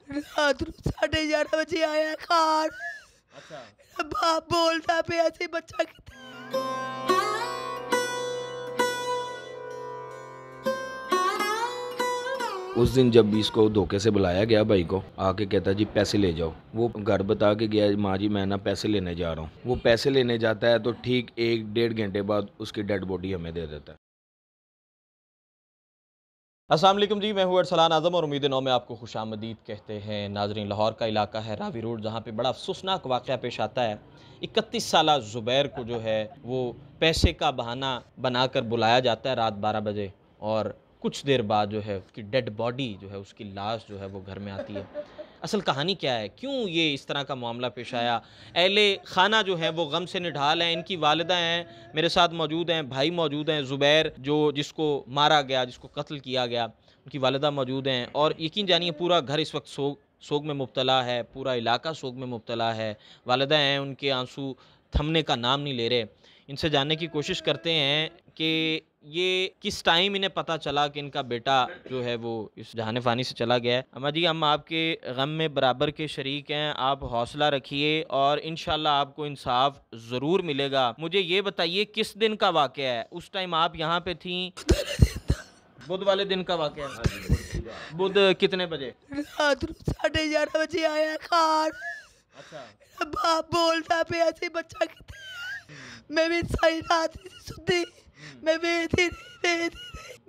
रात ਨੂੰ 11:30 ਵਜੇ ਆਇਆ ਘਰ। अच्छा। बाप बोलता पे ऐसे बच्चा कितने उस दिन जब इसको धोखे से बुलाया गया भाई को, आके कहता जी पैसे ले जाओ। वो घर बता के गया माँ जी मैं ना पैसे लेने जा रहा हूँ। वो पैसे लेने जाता है तो ठीक 1-1.5 घंटे बाद उसकी डेड बॉडी हमें दे देता है। अस्सलाम वालेकुम जी, मैं हूँ अरसलान आज़म और उम्मीद नौ में आपको खुशामदीद कहते हैं। नाजरीन, लाहौर का इलाका है रावी रोड, जहाँ पे बड़ा अफसोसनाक वाक़या पेश आता है। 31 साला ज़ुबैर को जो है वो पैसे का बहाना बनाकर बुलाया जाता है रात 12 बजे, और कुछ देर बाद जो है उसकी डेड बॉडी जो है, उसकी लाश जो है वो घर में आती है। असल कहानी क्या है, क्यों ये इस तरह का मामला पेश आया? अहले खाना जो है वो गम से निढाल हैं। इनकी वालिदा हैं, मेरे साथ मौजूद हैं, भाई मौजूद हैं, ज़ुबैर जो जिसको मारा गया, जिसको कत्ल किया गया, उनकी वालिदा मौजूद हैं। और यकीन जानिए पूरा घर इस वक्त सोग में मुब्तला है, पूरा इलाका सोग में मुब्तला है। वालिदा हैं, उनके आंसू थमने का नाम नहीं ले रहे। इनसे जानने की कोशिश करते हैं कि ये किस टाइम इन्हें पता चला कि इनका बेटा जो है वो इस जहान फ़ानी से चला गया है। अम्मा जी, हम आपके गम में बराबर के शरीक हैं, आप हौसला रखिए और इंशाल्लाह आपको इंसाफ ज़रूर मिलेगा। मुझे ये बताइए किस दिन का वाक़या है? उस टाइम आप यहाँ पे थीं? बुध वाले दिन का वाक़या है। बुध कितने बजे? रात ਨੂੰ 11:30 ਵਜੇ ਆਇਆ ਘਰ। अच्छा। बाप बोलता पे ऐसे बच्चा कितने मैं भी सारी रात नहीं सुती। मैं वेखदी रही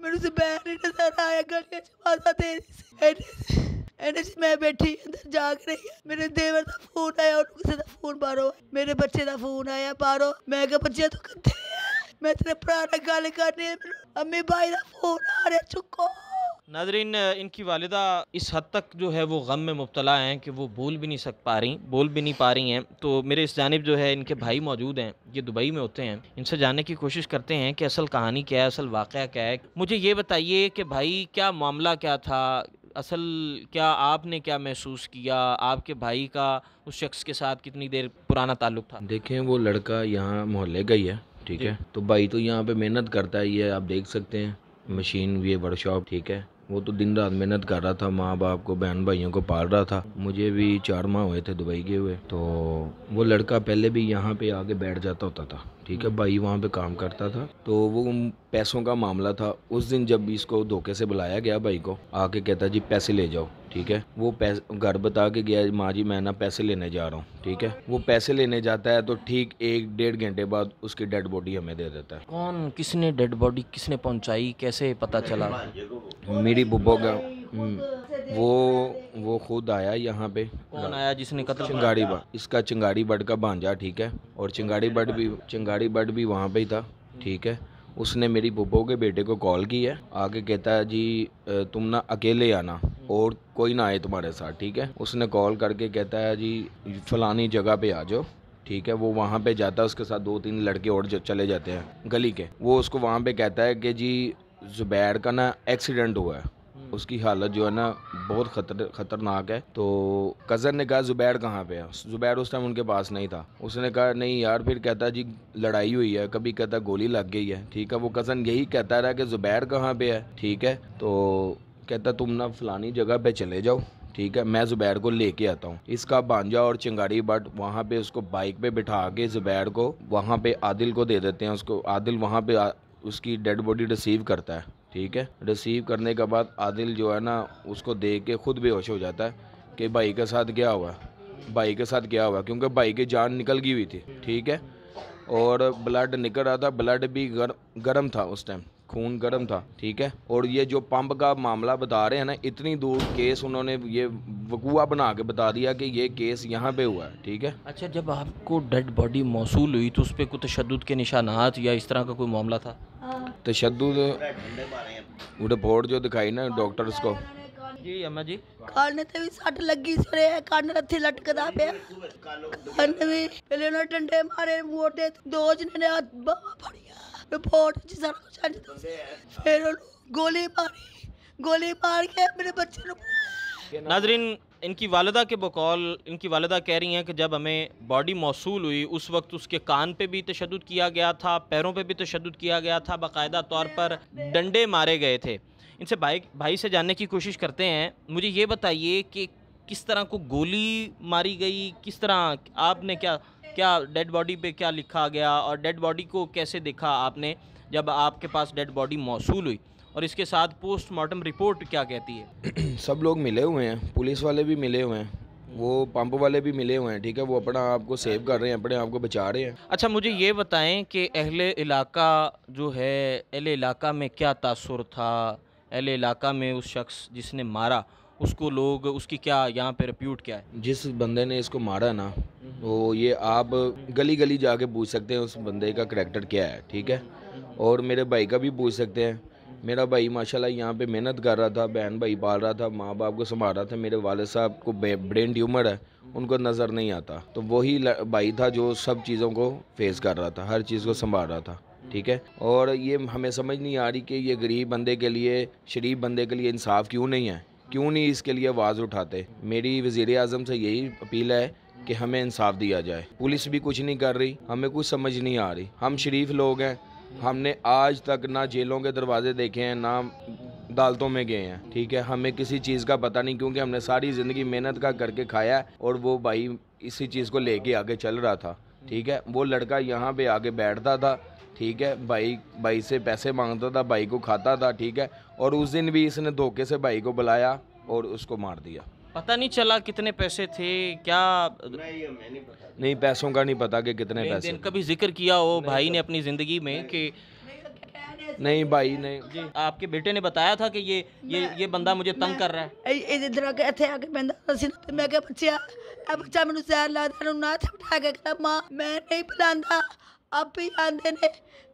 मैनू ज़ुबैर नहीं नज़र आया। गलियां च आवाज़ां दे रही सी। एने च मैं बैठी अंदर जाग रही है। मेरे देवर दा फोन आया, और किसी दा फोन बाहरों, मेरे बच्चे दा फोन आया बाहरों। मैं कहा बच्चे तू कित्थे है? मैं तेरे भरा नाल गल करनी है, अम्मी भाई दा फोन आ रहा, चुको। नाज़रीन, इनकी वालिदा इस हद तक जो है वो गम में मुब्तला हैं कि वो बोल भी नहीं पा रही हैं। तो मेरे इस जानिब जो है इनके भाई मौजूद हैं, ये दुबई में होते हैं। इनसे जानने की कोशिश करते हैं कि असल कहानी क्या है, असल वाक़या क्या है। मुझे ये बताइए कि भाई क्या मामला क्या था असल, क्या आपने क्या महसूस किया? आपके भाई का उस शख्स के साथ कितनी देर पुराना ताल्लुक़ था? देखें वो लड़का यहाँ मोहल्ले का ही है, ठीक है। तो भाई तो यहाँ पे मेहनत करता है, ये आप देख सकते हैं, मशीन ये वर्कशॉप, ठीक है। वो तो दिन रात मेहनत कर रहा था, माँ बाप को बहन भाइयों को पाल रहा था। मुझे भी 4 माह हुए थे दुबई गए हुए। तो वो लड़का पहले भी यहाँ पे आके बैठ जाता होता था, ठीक है। भाई वहाँ पे काम करता था, तो वो पैसों का मामला था। उस दिन जब इसको धोखे से बुलाया गया भाई को, आके कहता जी पैसे ले जाओ, ठीक है। वो पैसे घर बता के गया माँ जी मैं ना पैसे लेने जा रहा हूँ, ठीक है। वो पैसे लेने जाता है तो ठीक 1-1.5 घंटे बाद उसकी डेड बॉडी हमें दे देता है। कौन, किसने डेड बॉडी किसने पहुँचाई, कैसे पता चला? मेरी बुब्बो का वो खुद आया यहाँ पे। कौन आया जिसने कत्ल? चिंगाड़ी बट, इसका चिंगाड़ी बट का भांजा, ठीक है। और चिंगाड़ी बट भी वहाँ पे ही था, ठीक है। उसने मेरी बुब्बो के बेटे को कॉल की है, आके कहता है जी तुम ना अकेले आना और कोई ना आए तुम्हारे साथ, ठीक है। उसने कॉल करके कहता है जी फलानी जगह पे आ जाओ, ठीक है। वो वहाँ पे जाता है, उसके साथ 2-3 लड़के और चले जाते हैं गली के। वो उसको वहाँ पे कहता है कि जी ज़ुबैर का ना एक्सीडेंट हुआ है, उसकी हालत जो है ना बहुत ख़तरनाक है। तो कज़न ने कहा ज़ुबैर कहाँ पे है? ज़ुबैर उस टाइम उनके पास नहीं था। उसने कहा नहीं यार, फिर कहता जी लड़ाई हुई है, कभी कहता गोली लग गई है, ठीक है। वो कज़न यही कहता रहा कि ज़ुबैर कहाँ पे है, ठीक है। तो कहता तुम ना फलानी जगह पे चले जाओ, ठीक है, मैं ज़ुबैर को लेके आता हूँ। इसका भांजा और चिंगारी बट वहाँ पे उसको बाइक पे बिठा के ज़ुबैर को वहाँ पे आदिल को दे देते हैं। उसको आदिल वहाँ पे उसकी डेड बॉडी रिसीव करता है, ठीक है। रिसीव करने के बाद आदिल जो है ना उसको देख के खुद बेहोश हो जाता है कि भाई के साथ क्या हुआ, क्योंकि भाई की जान निकल गई हुई थी, ठीक है। और ब्लड निकल रहा था, ब्लड भी गर्म था उस टाइम, खून गर्म था, ठीक है। और ये जो पंप का मामला बता रहे हैं ना, इतनी दूर केस उन्होंने ये वकूआ बना के बता दिया कि ये केस यहाँ पे हुआ है, ठीक है। अच्छा, जब आपको डेड बॉडी मौसूल हुई तो उस पर कोई तशद्दुद के निशानात या इस तरह का कोई मामला था? तशद्दुद रिपोर्ट जो दिखाई ना डॉक्टर्स को, जी अम्मा जी, ਕੰਨ ਤੇ ਵੀ ਸੱਟ ਲੱਗੀ ਸਰੇ, ਕੰਨ ਰੱਥੀ ਲਟਕਦਾ ਪਿਆ। ਕੰਨ ਵੀ ਪਹਿਲੇ ਉਹਨਾਂ ਡੰਡੇ ਮਾਰੇ ਮੋਢੇ ਤੇ, 2 ਜਣੇ ਨੇ ਹੱਥ ਬਾਹਾਂ ਫੜੀਆਂ। ਰਿਪੋਰਟ 'ਚ ਸਾਰਾ ਕੁਝ ਅੱਜ ਦੱਸਿਆ। ਫਿਰ ਉਹਨੂੰ ਗੋਲੀ ਮਾਰ ਕੇ ਮੇਰੇ ਬੱਚੇ ਨੂੰ। नाजरीन, इनकी वालिदा के बकौल, इनकी वालिदा कह रही हैं कि जब हमें बॉडी मौसूल हुई उस वक्त उसके कान पे भी तशद्दुद किया गया था, पैरों पे भी तशद्दुद किया गया था, बाकायदा तौर पर डंडे मारे गए थे। इनसे भाई से जानने की कोशिश करते हैं। मुझे ये बताइए कि किस तरह को गोली मारी गई, किस तरह आपने क्या क्या डेड बॉडी पे क्या लिखा गया और डेड बॉडी को कैसे देखा आपने जब आपके पास डेड बॉडी मौसूल हुई, और इसके साथ पोस्टमार्टम रिपोर्ट क्या कहती है? सब लोग मिले हुए हैं, पुलिस वाले भी मिले हुए हैं, वो पंप वाले भी मिले हुए हैं, ठीक है। वो अपना आप को सेव कर रहे हैं, अपने आप को बचा रहे हैं। अच्छा, मुझे ये बताएं कि अहले इलाका जो है, अहले इलाका में क्या तासुर था? अहले इलाका में उस शख्स जिसने मारा उसको लोग, उसकी क्या यहाँ पे रिप्यूट क्या है? जिस बंदे ने इसको मारा ना, वो ये आप गली गली जाके पूछ सकते हैं उस बंदे का करैक्टर क्या है, ठीक है। और मेरे भाई का भी पूछ सकते हैं। मेरा भाई माशाल्लाह यहाँ पे मेहनत कर रहा था, बहन भाई पाल रहा था, माँ बाप को संभाल रहा था। मेरे वालिद साहब को ब्रेन ट्यूमर है, उनको नज़र नहीं आता, तो वही भाई था जो सब चीज़ों को फेस कर रहा था, हर चीज़ को संभाल रहा था, ठीक है। और ये हमें समझ नहीं आ रही कि ये गरीब बंदे के लिए, शरीफ बंदे के लिए इंसाफ क्यों नहीं है, क्यों नहीं इसके लिए आवाज़ उठाते। मेरी वज़ीर आज़म से यही अपील है कि हमें इंसाफ दिया जाए। पुलिस भी कुछ नहीं कर रही, हमें कुछ समझ नहीं आ रही। हम शरीफ लोग हैं, हमने आज तक ना जेलों के दरवाजे देखे हैं, ना अदालतों में गए हैं, ठीक है। हमें किसी चीज़ का पता नहीं, क्योंकि हमने सारी ज़िंदगी मेहनत का करके खाया है। और वो भाई इसी चीज़ को लेके आगे चल रहा था, ठीक है। वो लड़का यहाँ पे आके बैठता था, ठीक है, भाई से पैसे मांगता था, भाई को खाता था, ठीक है। और उस दिन भी इसने धोखे से भाई को बुलाया और उसको मार दिया। पता नहीं चला कितने पैसे थे क्या? नहीं, पैसों का नहीं पता कि कितने पैसे। कभी जिक्र किया हो भाई ने अपनी ज़िंदगी में कि नहीं, भाई ने जी आपके बेटे ने बताया था कि ये बंदा मुझे तंग कर रहा है? इधर आके ਇੱਥੇ ਆ ਕੇ ਬੰਦਾ ਅਸੀਂ ਤੇ ਮੈਂ ਕਿਹਾ ਬੱਚਾ ਇਹ ਬੱਚਾ ਮੈਨੂੰ ਜ਼ਹਿਰ ਲਾਦਾ ਨੂੰ ਨਾ ਬਿਠਾ ਕੇ ਕਹਿੰਦਾ ਮਾਂ ਮੈਂ ਨਹੀਂ ਬੁਲਾਉਂਦਾ ਆਪ ਹੀ ਆਂਦੇ ਨੇ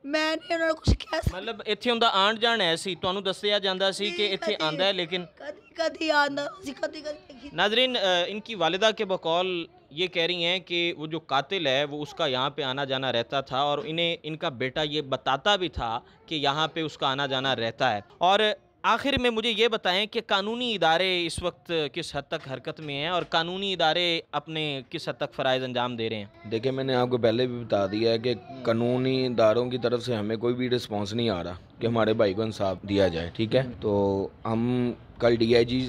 ਮੈਂ ਨਹੀਂ ਉਹਨਾਂ ਨੂੰ ਕੁਝ ਕਿਹਾ मतलब ਇੱਥੇ ਹੁੰਦਾ ਆਣ ਜਾਣ ਹੈ ਸੀ, ਤੁਹਾਨੂੰ ਦੱਸਿਆ ਜਾਂਦਾ ਸੀ कि ਇੱਥੇ आंदा है लेकिन कभी कभी आंदा ਅਸੀਂ कभी कभी नाजरीन, इनकी वालिदा के बकौल ये कह रही हैं कि वो जो कातिल है वो उसका यहाँ पे आना जाना रहता था, और इन्हें इनका बेटा ये बताता भी था कि यहाँ पे उसका आना जाना रहता है। और आखिर में मुझे ये बताएं कि कानूनी इदारे इस वक्त किस हद तक हरकत में हैं और कानूनी इदारे अपने किस हद तक फ़राइज़ अंजाम दे रहे हैं? देखिए, मैंने आपको पहले भी बता दिया है कि कानूनी इदारों की तरफ से हमें कोई भी रिस्पांस नहीं आ रहा कि हमारे भाई को इंसाफ दिया जाए, ठीक है। तो हम कल DIG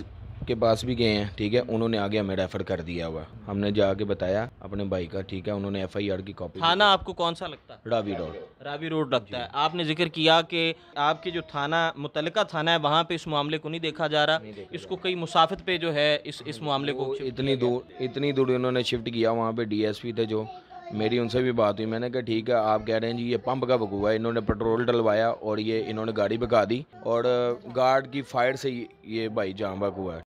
के पास भी गए हैं, ठीक है। उन्होंने आगे हमें रेफ़र कर दिया हुआ, हमने जाके बताया अपने भाई का, ठीक है। उन्होंने FIR की कॉपी। थाना आपको कौन सा लगता है? रावी रोड। रावी रोड लगता है। आपने जिक्र किया कि आपके जो थाना मुतल्लिका थाना है वहाँ पे इस मामले को नहीं देखा जा रहा, इसको कई मुसाफित पे जो है इस मामले को इतनी दूर इन्होंने शिफ्ट किया। वहाँ पे DSP थे जो, मेरी उनसे भी बात हुई। मैंने कहा ठीक है, आप कह रहे हैं जी ये पंप का वकूआ है, इन्होंने पेट्रोल डलवाया और ये इन्होंने गाड़ी भगा दी और गार्ड की फायर से ये भाई जान बकूआ है।